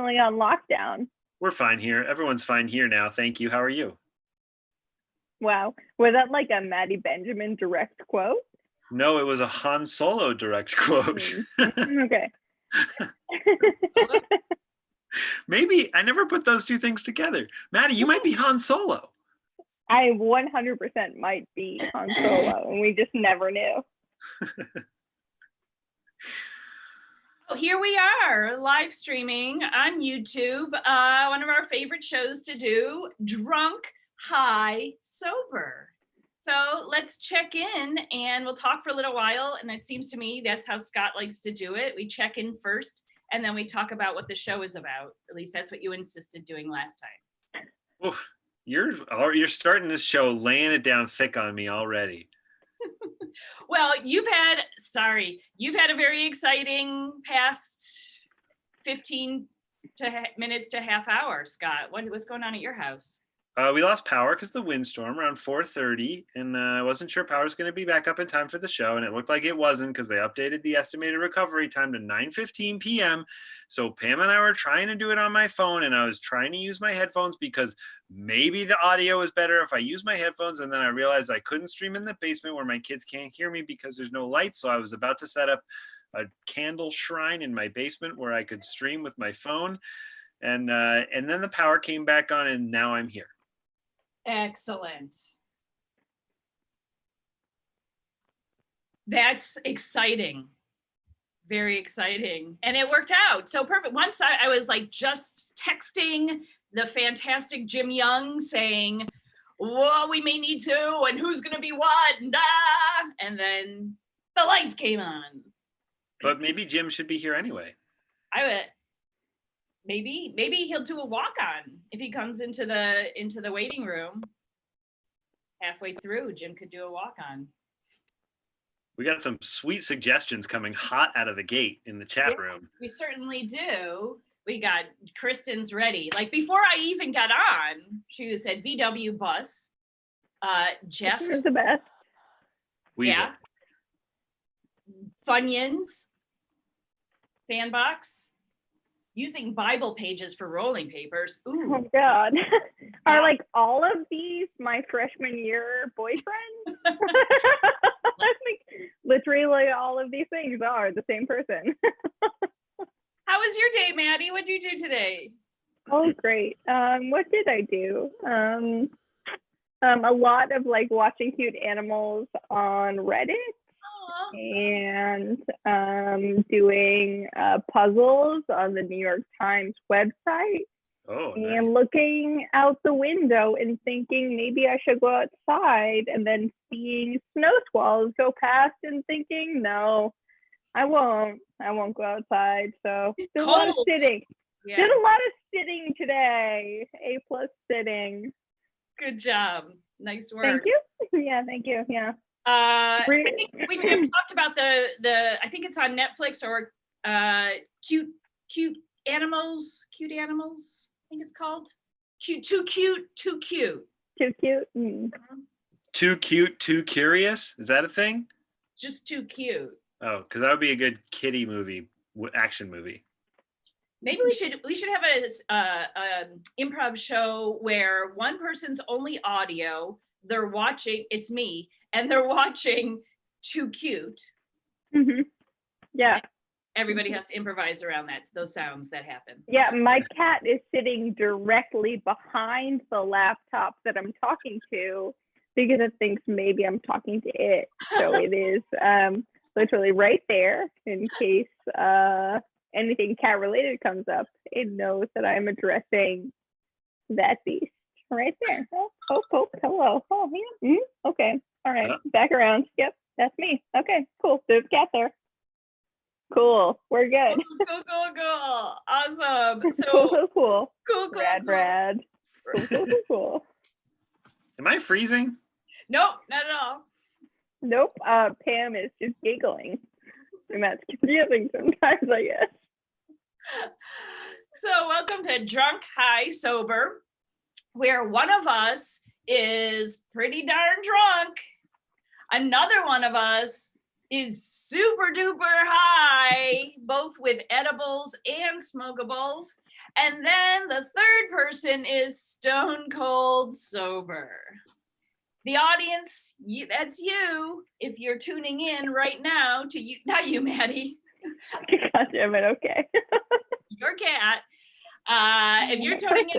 definitely on lockdown. We're fine here. Everyone's fine here now. Thank you. How are you? Wow. Was that like a Maddie Benjamin direct quote? No, it was a Han Solo direct quote. Okay. Maybe I never put those two things together. Maddie, you might be Han Solo. I 100% might be Han Solo, and we just never knew. Here we are, live streaming on YouTube. One of our favorite shows to do, Drunk, High, Sober. So let's check in and we'll talk for a little while. And it seems to me that's how Scott likes to do it. We check in first and then we talk about what the show is about. At least that's what you insisted doing last time. Oof, you're starting this show laying it down thick on me already. Well, you've had a very exciting past 15 minutes to half hour, Scott. What's going on at your house? We lost power because of the windstorm around 4:30, and I wasn't sure power was going to be back up in time for the show, and it looked like it wasn't because they updated the estimated recovery time to 9:15 p.m. So Pam and I were trying to do it on my phone, and I was trying to use my headphones because maybe the audio is better if I use my headphones, and then I realized I couldn't stream in the basement where my kids can't hear me because there's no lights, so I was about to set up a candle shrine in my basement where I could stream with my phone, and then the power came back on, and now I'm here. Excellent. That's exciting. Very exciting. And it worked out. So perfect. Once I was like just texting the fantastic Jim Young saying, whoa, we may need to, and who's going to be what, and then the lights came on. But maybe Jim should be here anyway. Maybe he'll do a walk-on if he comes into the waiting room. Halfway through, Jim could do a walk-on. We got some sweet suggestions coming hot out of the gate in the chat room. We certainly do. We got Kristen's ready. Like before I even got on, she said VW bus. Jeff. You're the best. Weasel. Yeah. Funyuns. Sandbox. Using Bible pages for rolling papers. Ooh. Oh God. Are like all of these my freshman year boyfriend? Like, literally all of these things are the same person. How was your day, Maddie? What'd you do today? Oh, great. What did I do? A lot of like watching cute animals on Reddit. And doing puzzles on the New York Times website. Oh, nice. And looking out the window and thinking maybe I should go outside, and then seeing snow squalls go past and thinking, no, I won't go outside. So did a lot of sitting. Yeah. Did a lot of sitting today. A+ sitting. Good job. Nice work. Thank you. Yeah, thank you. Yeah. I think we have talked about the I think it's on Netflix or cute animals. I think it's called Too Cute. Too cute. Mm. Too cute, too curious. Is that a thing? Just too cute. Oh, because that would be a good kiddie movie, action movie. Maybe we should have a improv show where one person's only audio. They're watching. It's me. And they're watching Too Cute. Mm-hmm. Yeah. Everybody has to improvise around those sounds that happen. Yeah, my cat is sitting directly behind the laptop that I'm talking to because it thinks maybe I'm talking to it. So it is literally right there in case anything cat related comes up. It knows that I'm addressing that beast right there. Oh, hello. Oh, yeah. Mm-hmm. Okay. All right, back around. Yep, that's me. Okay, cool. There's a cat there. Cool. We're good. Cool. Awesome. So cool. Rad. Cool. Am I freezing? Nope, not at all. Nope. Pam is just giggling, and that's confusing sometimes, I guess. So welcome to Drunk, High, Sober, where one of us is pretty darn drunk. Another one of us is super duper high, both with edibles and smokables. And then the third person is stone cold sober. The audience, that's you. If you're tuning in right now to you, not you, Maddie. God damn it, okay. Your cat. If you're tuning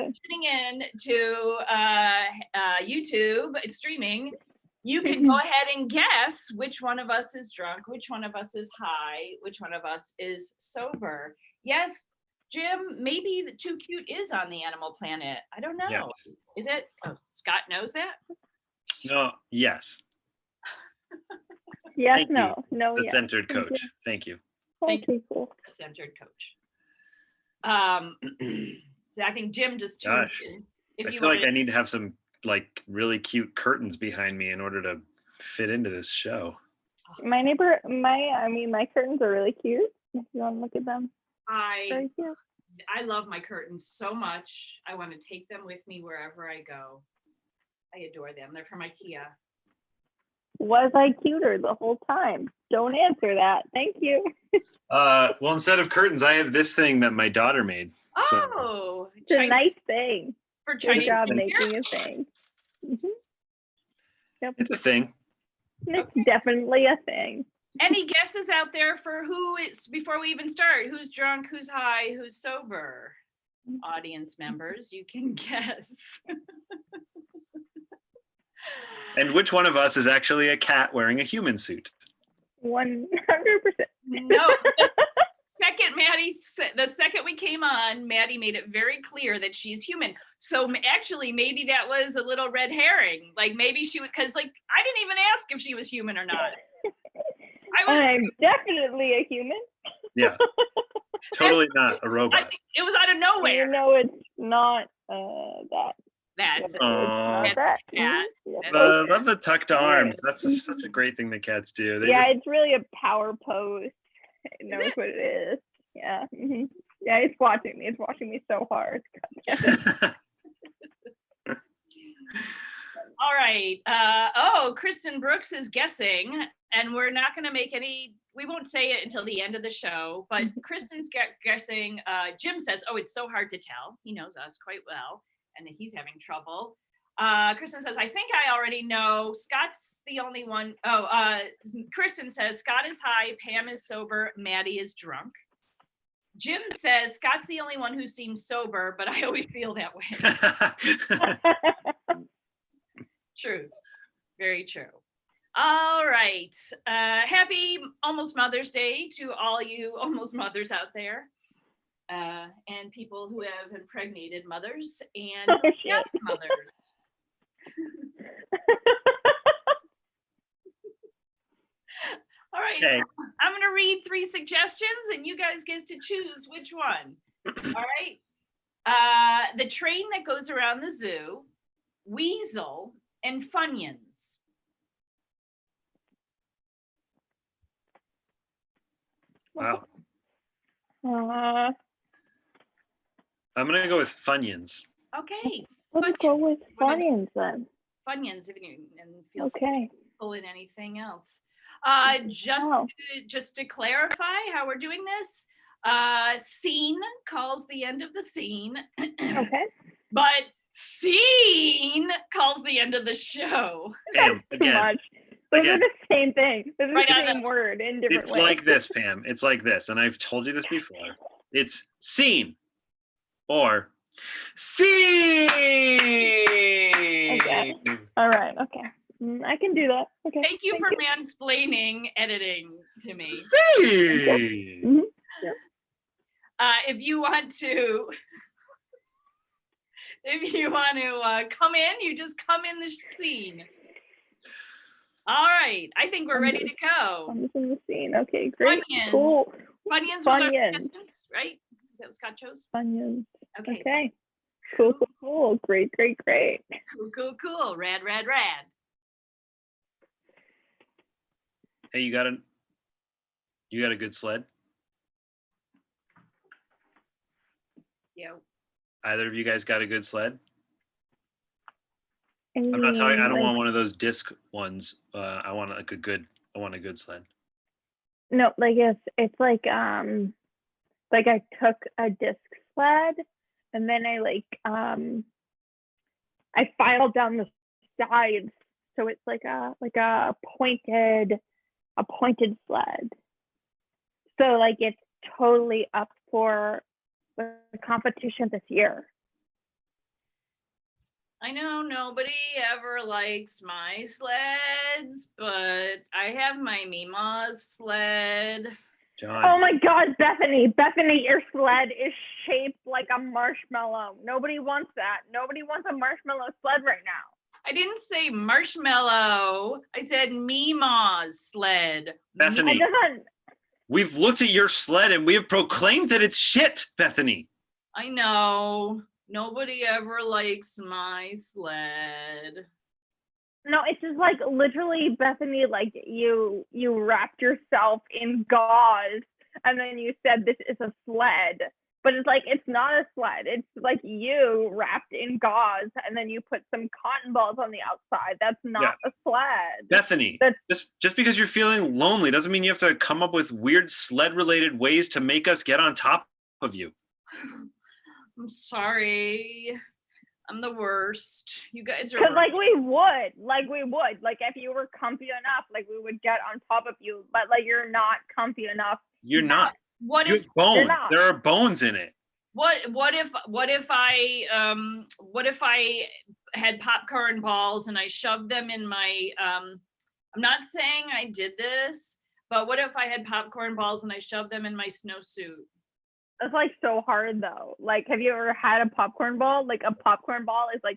in to YouTube, it's streaming, you can go ahead and guess which one of us is drunk, which one of us is high, which one of us is sober. Yes, Jim, maybe the Too Cute is on the Animal Planet. I don't know. Yes. Is it? Oh, Scott knows that? No, yes. Yes, Thank no, you. no, The yes. centered coach. Thank you. Okay, cool. The centered coach. So I think Jim just tuned Gosh. in. I feel like I need to have some like really cute curtains behind me in order to fit into this show. My curtains are really cute. If you want to look at them. Very cute. I love my curtains so much. I want to take them with me wherever I go. I adore them. They're from IKEA. Was I cuter the whole time? Don't answer that. Thank you. Well, instead of curtains, I have this thing that my daughter made. Oh, it's a nice thing. For Good Chinese job New Year? making a thing. Yep. It's a thing. It's definitely a thing. Any guesses out there for who it's before we even start? Who's drunk, who's high, who's sober? Audience members, you can guess. And which one of us is actually a cat wearing a human suit? 100%. No. The second we came on, Maddie made it very clear that she's human. So actually, maybe that was a little red herring. Like maybe she would, because like I didn't even ask if she was human or not. I'm definitely a human. Yeah. Totally not a robot. It was out of nowhere. You know, it's not that. That's Aww. cat. I love the tucked arms. That's such a great thing that cats do. It's really a power pose. It knows what it is. Yeah. Mm-hmm. Yeah, it's watching me. It's watching me so hard. All right. Kristen Brooks is guessing, and we're not going to make any. We won't say it until the end of the show. But Kristen's guessing. Jim says, "Oh, it's so hard to tell." He knows us quite well, and he's having trouble. Kristen says, "I think I already know." Scott's the only one. Kristen says, "Scott is high, Pam is sober, Maddie is drunk." Jim says, "Scott's the only one who seems sober, but I always feel that way." True. Very true. All right. Happy almost Mother's Day to all you almost mothers out there. And people who have impregnated mothers and mothers. All right. Okay. I'm going to read 3 suggestions and you guys get to choose which one. All right. The train that goes around the zoo, weasel, and Funyuns. Wow. I'm going to go with Funyuns. Okay. Let's go with Funyuns then. Funyuns, if you and feel free to pull in anything else. Just to clarify how we're doing this, scene calls the end of the scene. Okay. But scene calls the end of the show. Pam, again. Those are the same thing. Those are Right, the same word in different ways. It's like this, Pam. It's like this. And I've told you this before. It's scene or scene. Okay. All right. Okay. I can do that. Okay. Thank you for mansplaining editing to me. Scene. Mm-hmm. Yep. If you want to come in, you just come in the scene. All right, I think we're ready to go. I'm just in the scene. Okay, great. Funyuns. Cool. Funyuns was our suggestions, right? That was Scott chose? Funyuns. Okay. Cool. Great. Cool. Rad. Hey, you got a good sled? Yeah. Either of you guys got a good sled? I'm not talking. I don't want one of those disc ones. I want a good sled. No, like it's like I took a disc sled and then I filed down the sides, so it's like a pointed sled. So like it's totally up for the competition this year. I know nobody ever likes my sleds, but I have my Mima's sled. John. Oh my God, Bethany, your sled is shaped like a marshmallow. Nobody wants that. Nobody wants a marshmallow sled right now. I didn't say marshmallow. I said Mima's sled. Bethany, we've looked at your sled and we have proclaimed that it's shit, Bethany. I know. Nobody ever likes my sled. No, it's just like literally, Bethany, like you wrapped yourself in gauze and then you said this is a sled. But it's like, it's not a sled. It's like you wrapped in gauze and then you put some cotton balls on the outside. That's not a sled. Bethany, just because you're feeling lonely doesn't mean you have to come up with weird sled-related ways to make us get on top of you. I'm sorry. I'm the worst. You guys are. Because like we would. Like if you were comfy enough, like we would get on top of you. But like you're not comfy enough. You're not. What if bones? There are bones in it. What if I had popcorn balls and I shoved them in my I'm not saying I did this, but what if I had popcorn balls and I shoved them in my snowsuit? It's like so hard though. Like, have you ever had a popcorn ball? Like a popcorn ball is like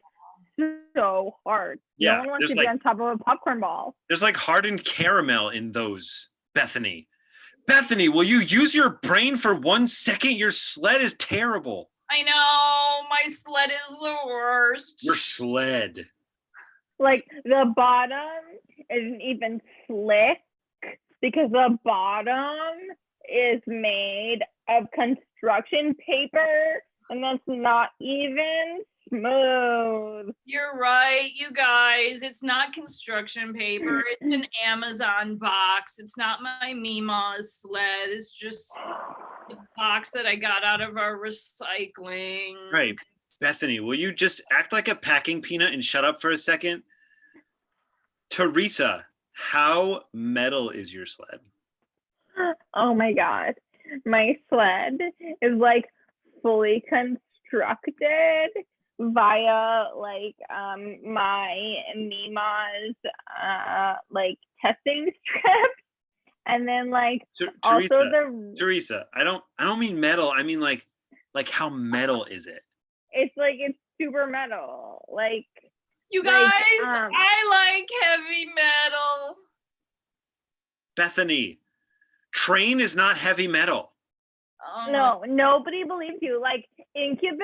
so hard. Yeah, no one wants to get on top of a popcorn ball. There's like hardened caramel in those, Bethany. Bethany, will you use your brain for 1 second? Your sled is terrible. I know, my sled is the worst. Your sled. Like the bottom isn't even slick because the bottom is made of construction paper and that's not even smooth. You're right, you guys. It's not construction paper. It's an Amazon box. It's not my Mima's sled. It's just a box that I got out of our recycling. Right. Bethany, will you just act like a packing peanut and shut up for a second? Teresa, how metal is your sled? Oh my God. My sled is like fully constructed via like my Mima's like testing strips, and then like Teresa, I don't mean metal, I mean like how metal is it? It's like it's super metal. Like you guys, I like heavy metal. Bethany, Train is not heavy metal. No, nobody believes you. Like Incubus,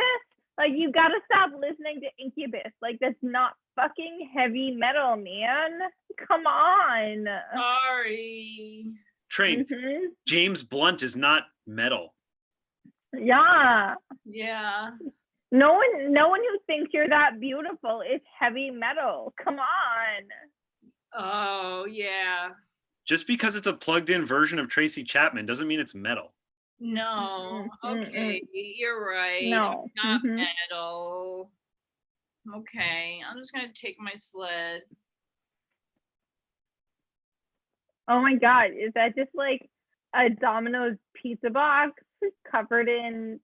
like you gotta stop listening to Incubus. Like that's not fucking heavy metal, man. Come on. Sorry. Train. James Blunt is not metal. Yeah. Yeah. No one who thinks you're that beautiful is heavy metal. Come on. Oh yeah. Just because it's a plugged-in version of Tracy Chapman doesn't mean it's metal. No. Okay, you're right. No. Not metal. Okay, I'm just gonna take my sled. Oh my God, is that just like a Domino's pizza box covered in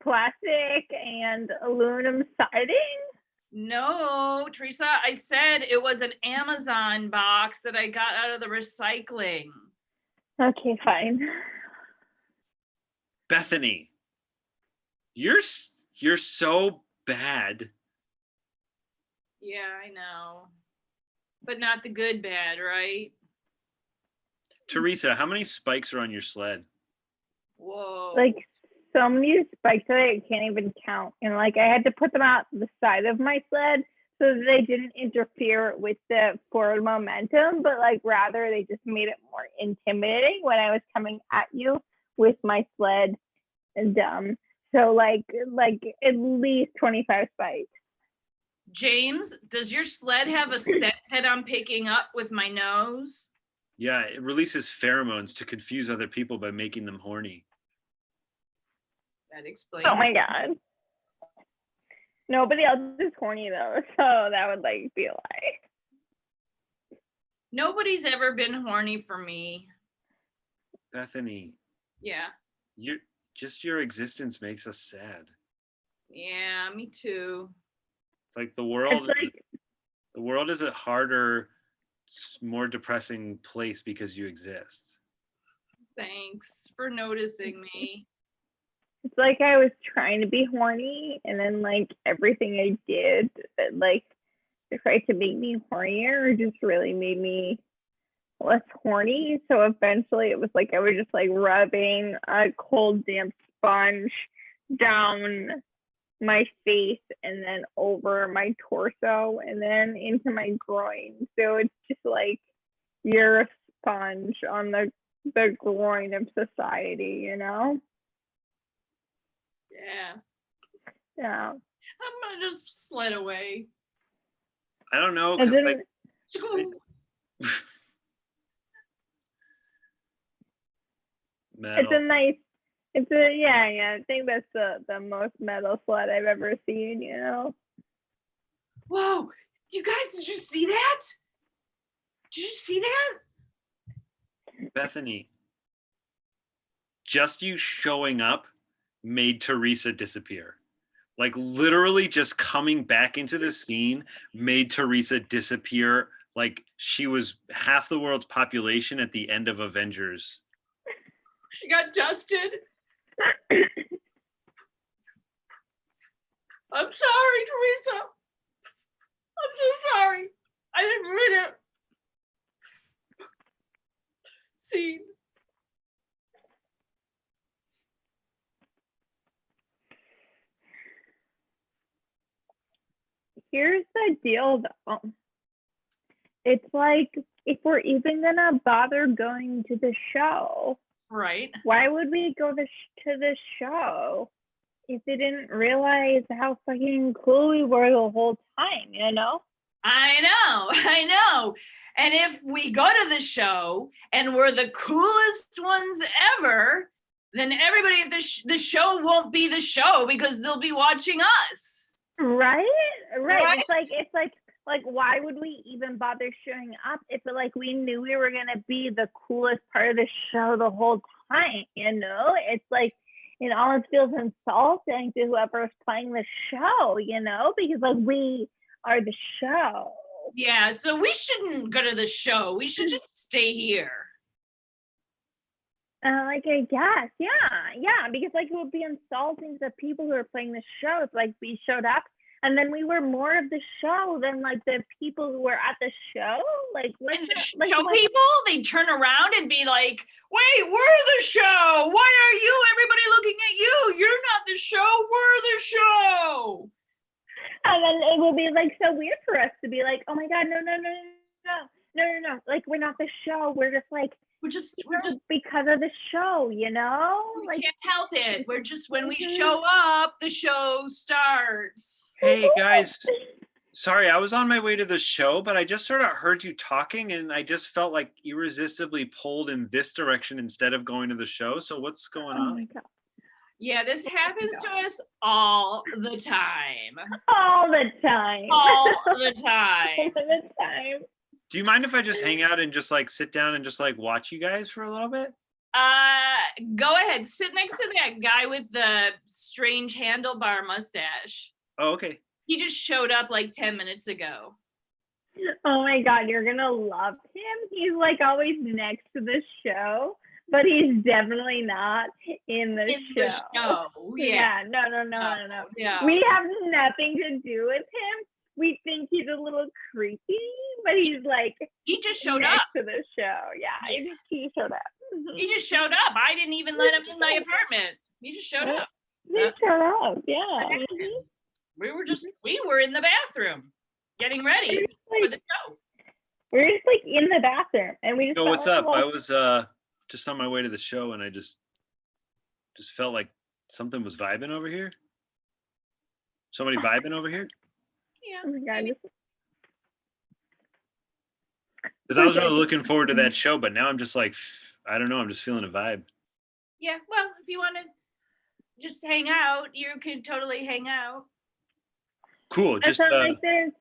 plastic and aluminum siding? No, Teresa, I said it was an Amazon box that I got out of the recycling. Okay, fine. Bethany, you're so bad. Yeah, I know. But not the good bad, right? Teresa, how many spikes are on your sled? Whoa. Like so many spikes that I can't even count. And like I had to put them out the side of my sled so that they didn't interfere with the forward momentum, but like rather they just made it more intimidating when I was coming at you with my sled. And so like at least 25 spikes. James, does your sled have a scent that I'm picking up with my nose? Yeah, it releases pheromones to confuse other people by making them horny. That explains. Oh my god. Nobody else is horny though, so that would like be a lie. Nobody's ever been horny for me. Bethany, Yeah. your existence makes us sad. Yeah, me too. It's like the It's world is a harder, more depressing place because you exist. Thanks for noticing me. it's like I was trying to be horny, and then like everything I did that like tried to make me hornier just really made me less horny. So eventually it was like I was just like rubbing a cold damp sponge down my face and then over my torso and then into my groin. So it's just like you're a sponge on the groin of society, you know? Yeah. Yeah. I'm gonna just slide away. I don't know, And because then like it's a nice I think that's the most metal slut I've ever seen, you know? Whoa, you guys, did you see that? Did you see that? Bethany, just you showing up made Teresa disappear. Like literally just coming back into the scene made Teresa disappear like she was half the world's population at the end of Avengers. She got dusted. I'm sorry, Teresa. I'm so sorry. I didn't mean it. See. Here's the deal though. It's like if we're even gonna bother going to the show, Right. why would we go to the show if they didn't realize how fucking cool we were the whole time, you know? I know. And if we go to the show and we're the coolest ones ever, then everybody at the show won't be the show because they'll be watching us. Right? It's like why would we even bother showing up if like we knew we were gonna be the coolest part of the show the whole time, you know? It's like it almost feels insulting to whoever's playing the show, you know, because like we are the show. Yeah, so we shouldn't go to the show. We should just stay here. Like I guess, yeah, because like it would be insulting to the people who are playing the show if like we showed up and then we were more of the show than like the people who were at the show. Like what And the like, show what? people, they turn around and be like, wait, we're the show. Why are you, everybody looking at you? You're not the show, we're the show. And then it will be like so weird for us to be like, oh my god, no. Like we're not the show. We're just like We're just because of the show, you know? we Like can't help it. We're just, when we show up, the show starts. Hey guys, sorry, I was on my way to the show, but I just sort of heard you talking and I just felt like irresistibly pulled in this direction instead of going to the show. So what's going oh on? my god. Yeah, this happens to us all the time. All the time. All the time. All the time. Do you mind if I just hang out and just like sit down and just like watch you guys for a little bit? Go ahead. Sit next to that guy with the strange handlebar mustache. Oh, okay. He just showed up like 10 minutes ago. Oh my god, you're gonna love him. He's like always next to the show, but he's definitely not in the show. Yeah. No. Yeah. We have nothing to do with him. We think he's a little creepy, but he's like He just showed next up. to the show. Yeah, he showed up. He just showed up. I didn't even let him in my apartment. He just showed up. He showed up. Yeah. We were in the bathroom getting ready for the show. We're just like in the bathroom, and we just. Yo, what's up? Like, I was just on my way to the show and I just felt like something was vibing over here. Somebody vibing over here? Yeah. oh my god. Because I was really looking forward to that show, but now I'm just like, I don't know, I'm just feeling a vibe. Yeah. Well, if you want to just hang out. You can totally hang out. Cool. It's not like there's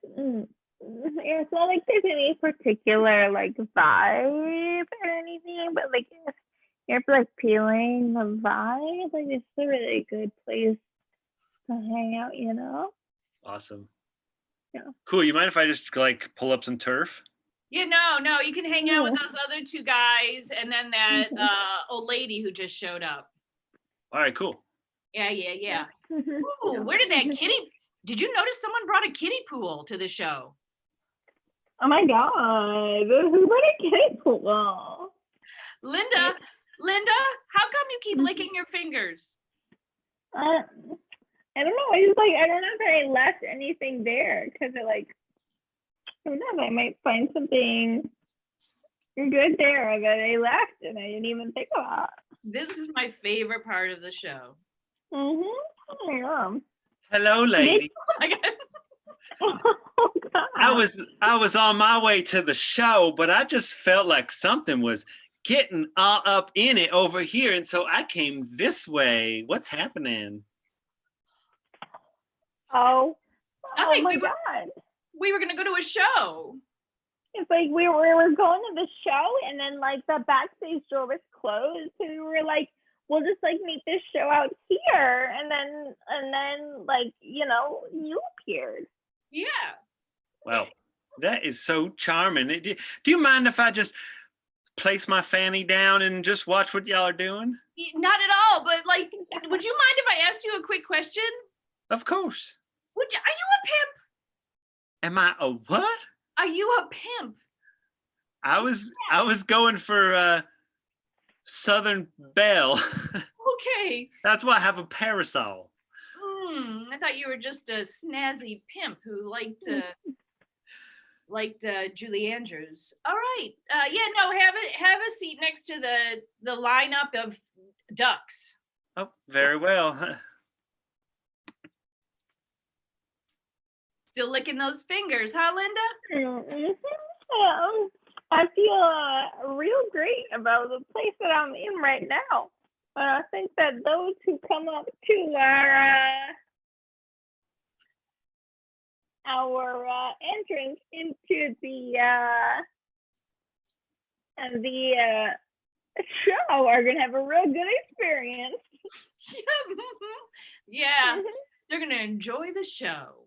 it's not like there's any particular like vibe or anything, but like if you're like feeling the vibe, like it's a really good place to hang out, you know? Awesome. Yeah. Cool. You mind if I just like pull up some turf? Yeah, no, you can hang out with those other two guys and then that old lady who just showed up. All right, cool. Yeah. Ooh, where did that kitty? Did you notice someone brought a kiddie pool to the show? Oh my god, who brought a kiddie pool? Linda, how come you keep licking your fingers? I don't know. I just like I don't know if I left anything there because I like who knows, I might find something good there that I left and I didn't even think about. This is my favorite part of the show. Yeah. Hello, ladies. Oh, God. I was on my way to the show, but I just felt like something was getting all up in it over here, and so I came this way. What's happening? Oh Nothing. my God. We were gonna go to a show. It's like we were going to the show and then like the backstage door was closed. So we were like, we'll just like meet this show out here. And then like, you know, you appeared. Yeah. Well, that is so charming. Do you mind if I just place my fanny down and just watch what y'all are doing? Not at all, but like, would you mind if I asked you a quick question? Of course. Are you a pimp? Am I a what? Are you a pimp? I was going for Southern Belle. Okay. That's why I have a parasol. I thought you were just a snazzy pimp who liked Julie Andrews. All right. Have a seat next to the lineup of ducks. Oh, very well. Still licking those fingers, huh, Linda? I feel real great about the place that I'm in right now. But I think that those who come up to our entrance into the show are gonna have a real good experience. Yeah, they're gonna enjoy the show.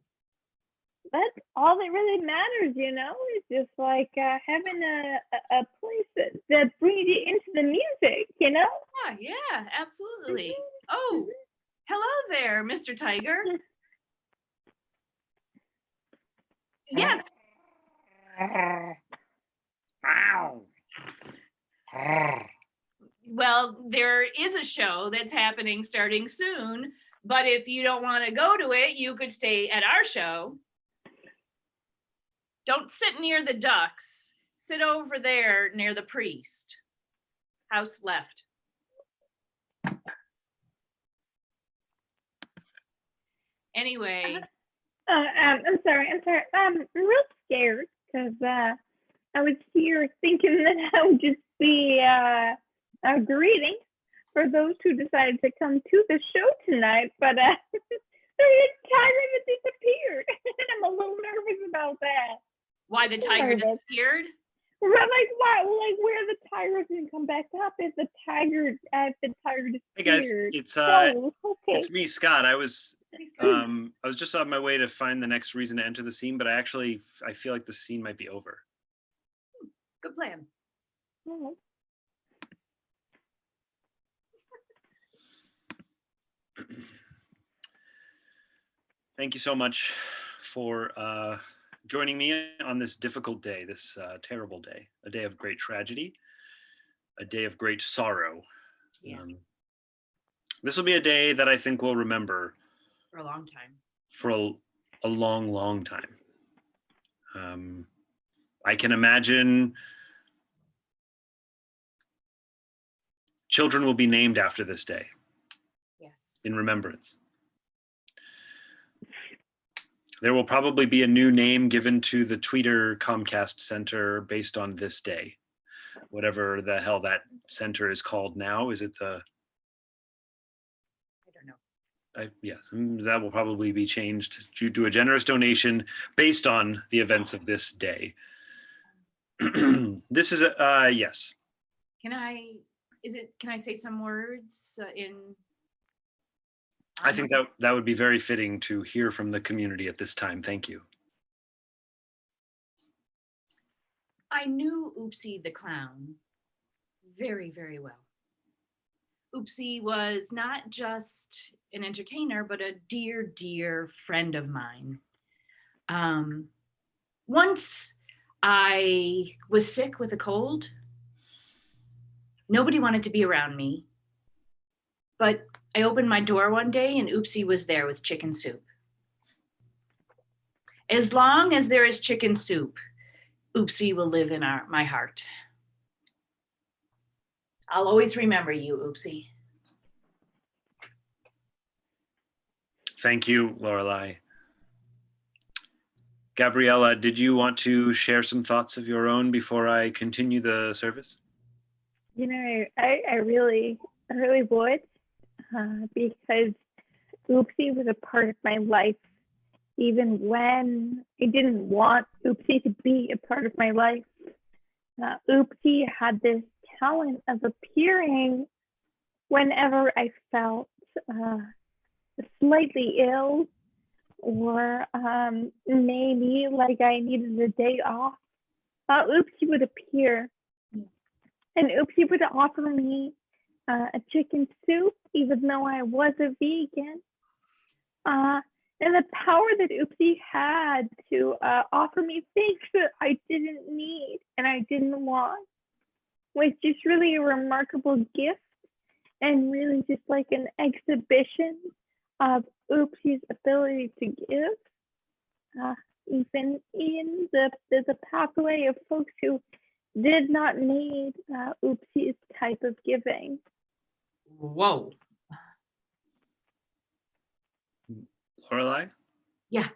That's all that really matters, you know. It's just like having a place that brings you into the music, you know. Yeah, absolutely. Oh, hello there, Mr. Tiger. Yes. Well, there is a show that's happening starting soon, but if you don't want to go to it, you could stay at our show. Don't sit near the ducks. Sit over there near the priest. House left. Anyway. I'm sorry. I'm real scared because I was here thinking that I would just be a greeting for those who decided to come to the show tonight, but there's a tiger that disappeared, and I'm a little nervous about that. Why the tiger disappeared? Like why? Like where the tiger's gonna come back up if the tiger disappeared? Hey guys, it's me, Scott. I was just on my way to find the next reason to enter the scene, but I feel like the scene might be over. Good plan. Thank you so much for joining me on this difficult day, this terrible day, a day of great tragedy, a day of great sorrow. Yeah. This will be a day that I think we'll remember for a long time. For a long, long time. I can imagine children will be named after this day. Yes. In remembrance. There will probably be a new name given to the Tweeter Comcast Center based on this day. Whatever the hell that center is called now. Is it the... I don't know. Yes, that will probably be changed due to a generous donation based on the events of this day. This is a yes. Can I say some words in? I think that would be very fitting to hear from the community at this time. Thank you. I knew Oopsie the clown very, very well. Oopsie was not just an entertainer, but a dear, dear friend of mine. Once I was sick with a cold. Nobody wanted to be around me. But I opened my door one day and Oopsie was there with chicken soup. As long as there is chicken soup, Oopsie will live in my heart. I'll always remember you, Oopsie. Thank you, Lorelei. Gabriella, did you want to share some thoughts of your own before I continue the service? You know, I really would, because Oopsie was a part of my life, even when I didn't want Oopsie to be a part of my life. Oopsie had this talent of appearing whenever I felt slightly ill, or maybe like I needed a day off. Oopsie would appear, and Oopsie would offer me a chicken soup, even though I was a vegan. And the power that Oopsie had to offer me things that I didn't need and I didn't want was just really a remarkable gift, and really just like an exhibition of Oopsie's ability to give, even in the pathway of folks who did not need Oopsie's type of giving. Whoa. Lorelei? Yeah.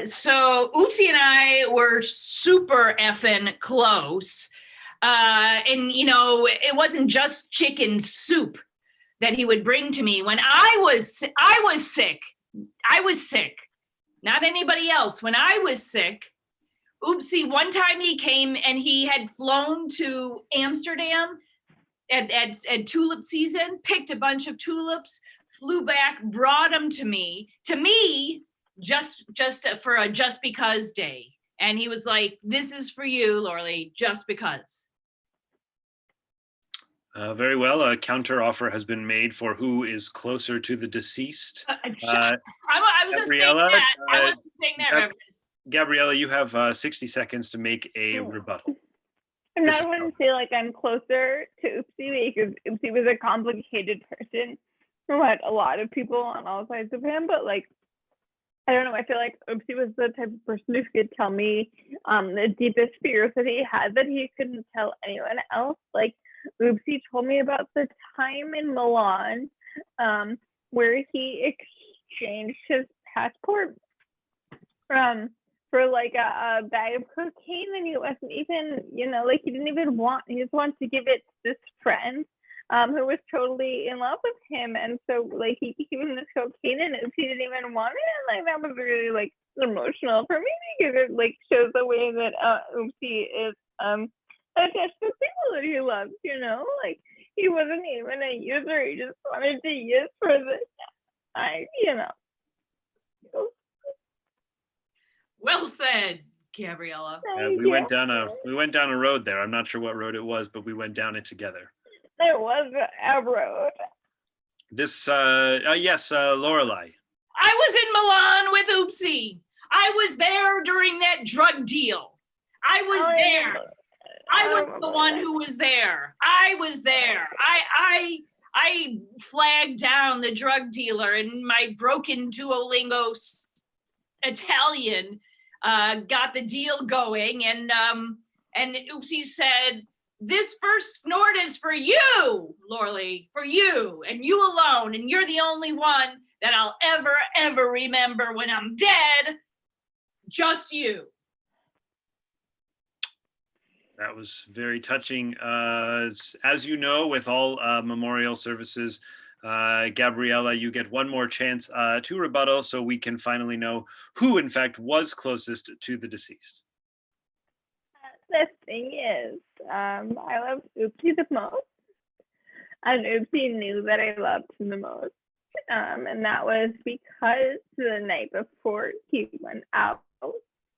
So Oopsie and I were super effing close. And you know, it wasn't just chicken soup that he would bring to me when I was sick. I was sick. Not anybody else. When I was sick, Oopsie, one time he came and he had flown to Amsterdam at tulip season, picked a bunch of tulips, flew back, brought them to me, just for a just because day. And he was like, "This is for you, Lorelei, just because." Very well. A counter offer has been made for who is closer to the deceased. I wasn't saying that. I wasn't saying that, Reverend. Gabriella, you have 60 seconds to make a rebuttal. I'm not going to say like I'm closer to Oopsie, because Oopsie was a complicated person who had a lot of people on all sides of him, but like, I don't know, I feel like Oopsie was the type of person who could tell me the deepest fears that he had that he couldn't tell anyone else. Like, Oopsie told me about the time in Milan where he exchanged his passport for like a bag of cocaine, and he wasn't even, you know, like he didn't even want, he just wanted to give it to this friend who was totally in love with him, and so like he gave him this cocaine and Oopsie didn't even want it, and like that was really like emotional for me, because it like shows the way that Oopsie is attached to people that he loves, you know, like he wasn't even a user, he just wanted to use for you know. Well said, Gabriella. We went down a road there. I'm not sure what road it was, but we went down it together. There was a road. This yes, Lorelei. I was in Milan with Oopsie. I was there during that drug deal. I was there. I was the one who was there. I was there. I flagged down the drug dealer in my broken Duolingo Italian, got the deal going, and Oopsie said, "This first snort is for you, Lorelei, for you, and you alone, and you're the only one that I'll ever remember when I'm dead. Just you." That was very touching. As you know, with all memorial services, Gabriella, you get one more chance to rebuttal so we can finally know who, in fact, was closest to the deceased. The thing is, I love Oopsie the most, and Oopsie knew that I loved him the most, and that was because the night before he went out,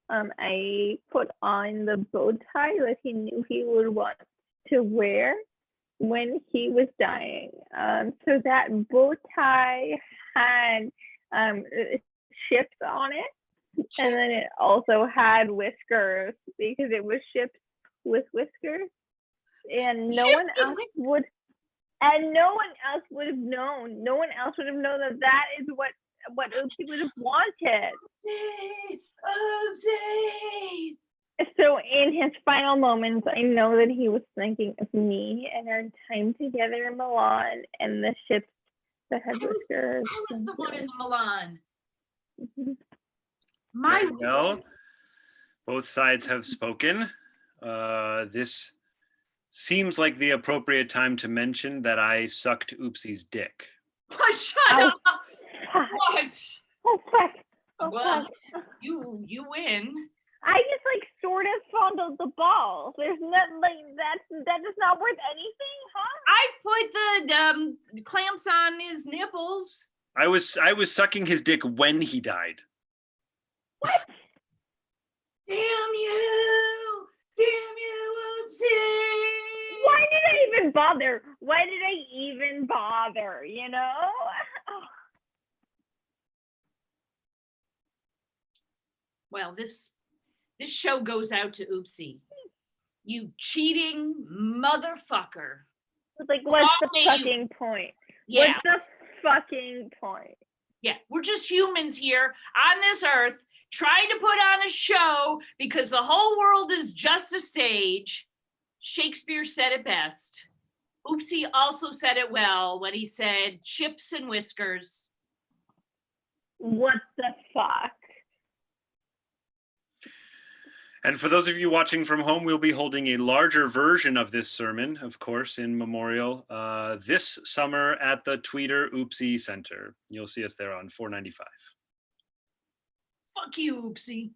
I put on the bow tie that he knew he would want to wear when he was dying. So that bow tie had ships on it. And then it also had whiskers because it was shipped with whiskers, and no one else would have known. No one else would have known that is what Oopsie would have wanted. Oopsie. So in his final moments, I know that he was thinking of me and our time together in Milan and the ships that had whiskers. I was the one in Milan. Mm-hmm. Well, both sides have spoken. This seems like the appropriate time to mention that I sucked Oopsie's dick. Oh, shut up! What? Oh fuck! Well, you win. I just sort of fondled the ball. There's nothing that is not worth anything, huh? I put the clamps on his nipples. I was sucking his dick when he died. What? Damn you, Oopsie! Why did I even bother? You know? Well, this show goes out to Oopsie. You cheating motherfucker. What's the fucking point? Yeah. What's the fucking point? Yeah, we're just humans here on this earth trying to put on a show because the whole world is just a stage. Shakespeare said it best. Oopsie also said it well when he said chips and whiskers. What the fuck? And for those of you watching from home, we'll be holding a larger version of this sermon, of course, in memorial this summer at the Tweeter Oopsie Center. You'll see us there on $4.95. Fuck you, Oopsie.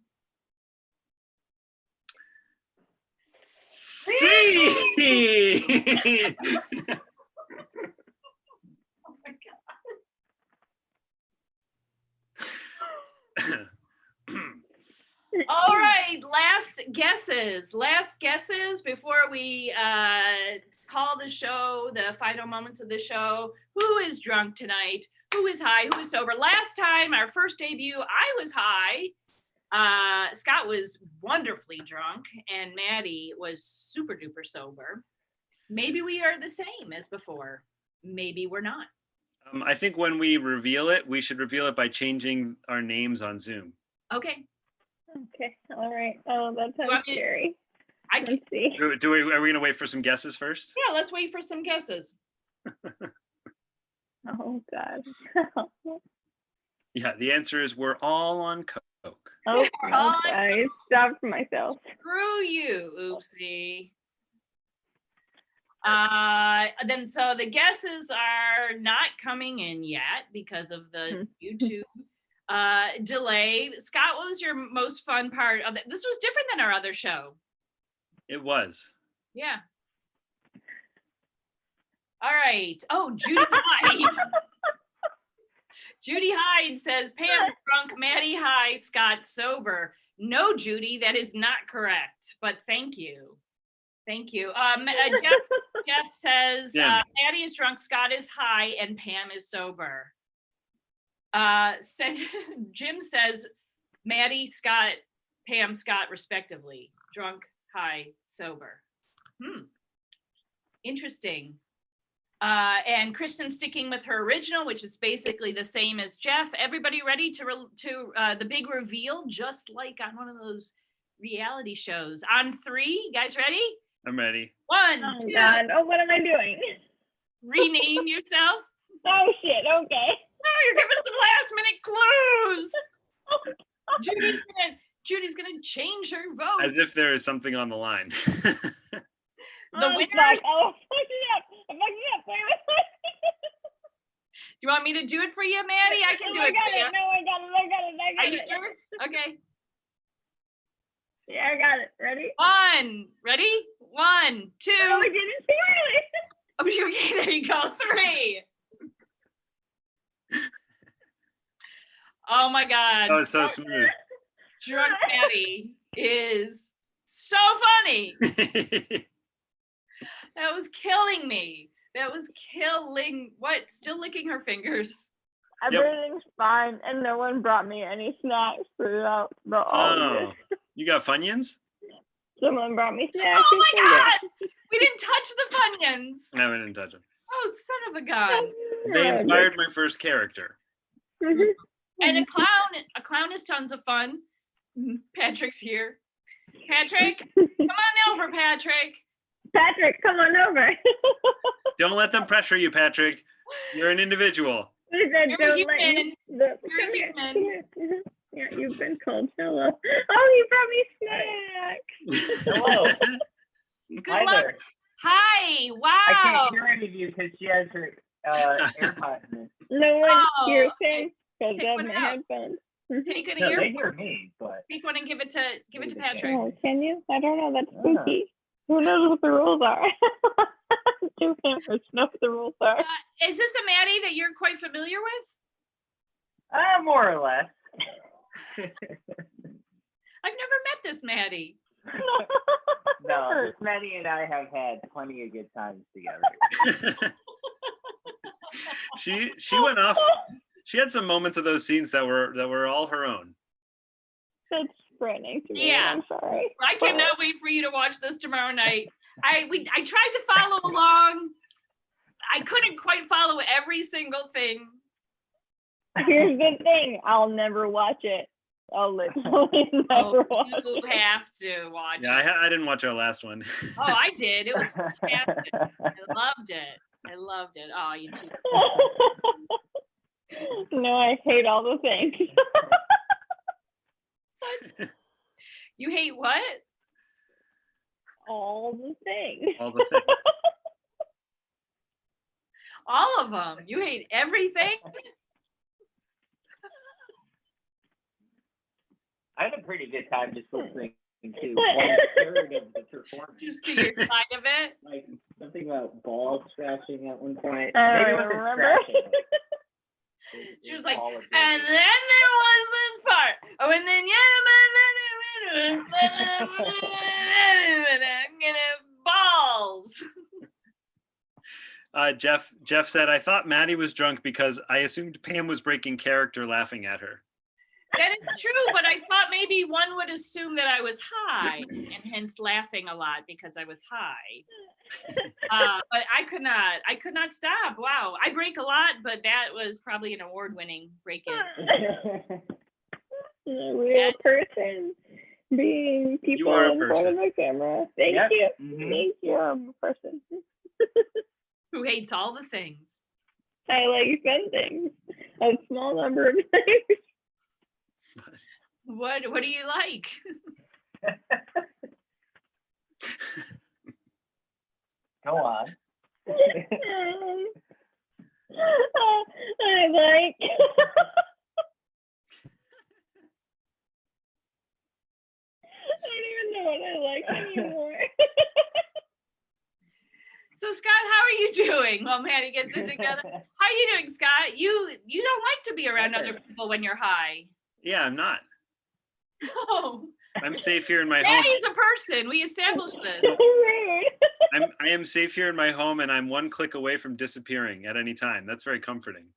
See! Oh my God. All right, last guesses before we call the show, the final moments of the show. Who is drunk tonight? Who is high? Who is sober? Last time, our first debut, I was high. Scott was wonderfully drunk, and Maddie was super duper sober. Maybe we are the same as before. Maybe we're not. I think when we reveal it, we should reveal it by changing our names on Zoom. Okay. Okay. All right. Oh, that sounds scary. Let's see. Are we going to wait for some guesses first? Yeah, let's wait for some guesses. Oh, God. Yeah, the answer is we're all on coke. Oh, I stopped myself. Screw you, Oopsie. Then so the guesses are not coming in yet because of the YouTube delay. Scott, what was your most fun part of it? This was different than our other show. It was. Yeah. All right. Oh, Judy Hyde. Judy Hyde says, Pam drunk, Maddie high, Scott sober. No, Judy, that is not correct, but thank you. Thank you. Jeff says, Maddie is drunk, Scott is high, and Pam is sober. Jim says, Maddie, Scott, Pam, Scott, respectively. Drunk, high, sober. Interesting. And Kristen sticking with her original, which is basically the same as Jeff. Everybody ready to the big reveal, just like on one of those reality shows. On 3, you guys ready? I'm ready. 1, Oh, 2. God. Oh, what am I doing? Rename yourself. Oh, shit. Okay. Oh, you're giving some last minute clues. Judy's gonna change her vote. As if there is something on the line. The winner. Oh, fuck it up. I'm fucking up. Wait. You want me to do it for you, Maddie? I can do it for you. No, I got it. Are you sure? Okay. Yeah, I got it. Ready? Ready? 1, 2. Oh, I didn't see it. Oh, okay, there you go. 3. Oh my God. Oh, it's so smooth. Drunk Maddie is so funny. That was killing me. That was killing. What? Still licking her fingers. Everything's fine, and no one brought me any snacks throughout the all of this. You got Funyuns? Someone brought me snacks. Oh my God! We didn't touch the Funyuns. No, we didn't touch them. Oh, son of a gun. They inspired my first character. And a clown is tons of fun. Patrick's here. Patrick, come on over, Patrick. Patrick, come on over. Don't let them pressure you, Patrick. You're an individual. You're human. You're human. Yeah, you've been called Jello. Oh, you brought me snacks. Hello. Good Hi luck. there. Hi. Wow. I can't hear any of you because she has her AirPods in. No one hears him because Take of one my out. headphones. Take it No, here. they hear me, but Take one and give it to Patrick. Oh, can you? I don't know. That's spooky. Who knows what the rules are? Two cameras know what the rules are. Is this a Maddie that you're quite familiar with? more or less. I've never met this Maddie. No, Maddie and I have had plenty of good times together. She went off. She had some moments of those scenes that were all her own. That's frightening to me. Yeah. I'm sorry. I cannot wait for you to watch this tomorrow night. I tried to follow along. I couldn't quite follow every single thing. Here's the thing. I'll never watch it. I'll literally never watch You it. have to watch Yeah, it. I didn't watch our last one. Oh, I did. It was fantastic. I loved it. Oh, you too. No, I hate all the things. You hate what? All the things. All the things. All of them. You hate everything? I had a pretty good time just listening to 1/3 of the performance. Just to your side of it? Like something about ball scratching at one point. I Maybe it wasn't remember. scratching. She was like, All of it. and then there was this part. Oh, and then balls. Jeff said, I thought Maddie was drunk because I assumed Pam was breaking character laughing at her. That is true, but I thought maybe one would assume that I was high and hence laughing a lot because I was high. But I could not stop. Wow. I break a lot, but that was probably an award-winning break-in. A real person being people are a in front of person. the camera. Thank Yep. you. Mhm. Thank you. I'm a person. Who hates all the things. I like some things. A small number of things. What do you like? Go on. I like. I don't even know what I like anymore. So Scott, how are you doing while Maddie gets it together? How are you doing, Scott? You don't like to be around other people when you're high. Yeah, I'm not. No. I'm safe here in my home. Maddie's a person. We established this. Rude. I am safe here in my home, and I'm one click away from disappearing at any time. That's very comforting.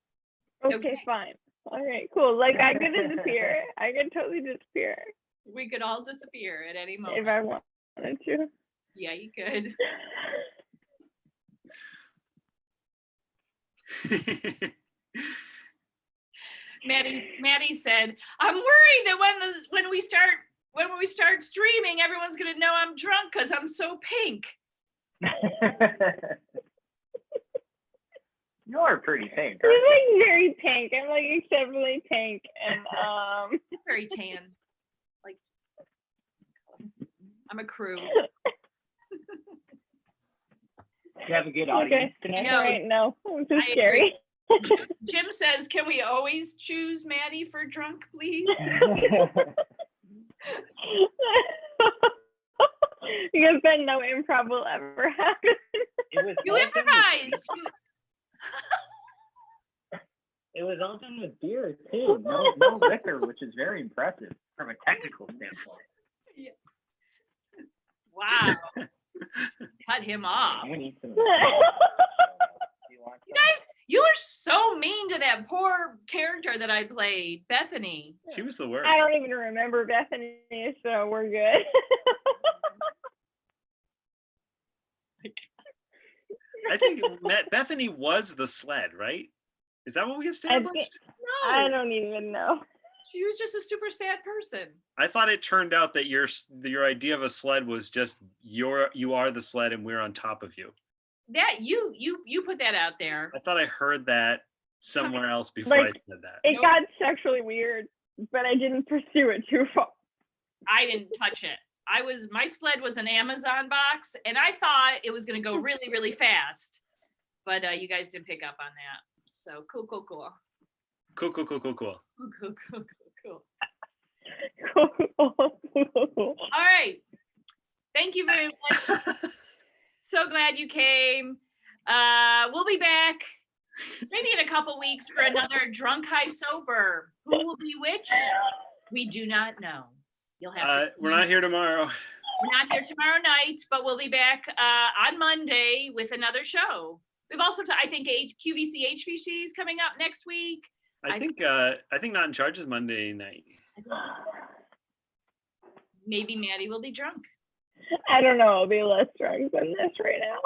Okay, fine. All right, cool. Like I could disappear. I could totally disappear We could all disappear at any moment. if I wanted to. Yeah, you could. Maddie said, "I'm worried that when we start streaming, everyone's gonna know I'm drunk because I'm so pink." You're pretty pink. You're aren't you? like very pink. I'm like exceptionally pink, and Very tan. Like I'm a crew. You have a good audience I tonight. know. right, no, this is I scary. Jim says, can we always choose Maddie for drunk, please? Because then no improv will ever happen. You improvised. It was all done with beer too. No liquor, which is very impressive from a technical standpoint. Wow. Cut him off. We need some. You guys, you were so mean to that poor character that I played, Bethany. She was the worst. I don't even remember Bethany, so we're good. I think Bethany was the sled, right? Is that what we established? No, I don't even know. she was just a super sad person. I thought it turned out that your idea of a sled was just you are the sled and we're on top of you. That you put that out there. I thought I heard that somewhere else before I said that. It Nope. got sexually weird, but I didn't pursue it too far. I didn't touch it. My sled was an Amazon box, and I thought it was going to go really, really fast. But you guys didn't pick up on that. So cool. Cool. Cool. All right. Thank you very much. So glad you came. We'll be back maybe in a couple weeks for another Drunk High Sober. Who will be which? We do not know. You'll have. We're not here tomorrow. We're not here tomorrow night, but we'll be back on Monday with another show. We've also, I think, QVC HVC is coming up next week. I think Not in Charge is Monday night. Maybe Maddie will be drunk. I don't know. I'll be less drunk than this right now.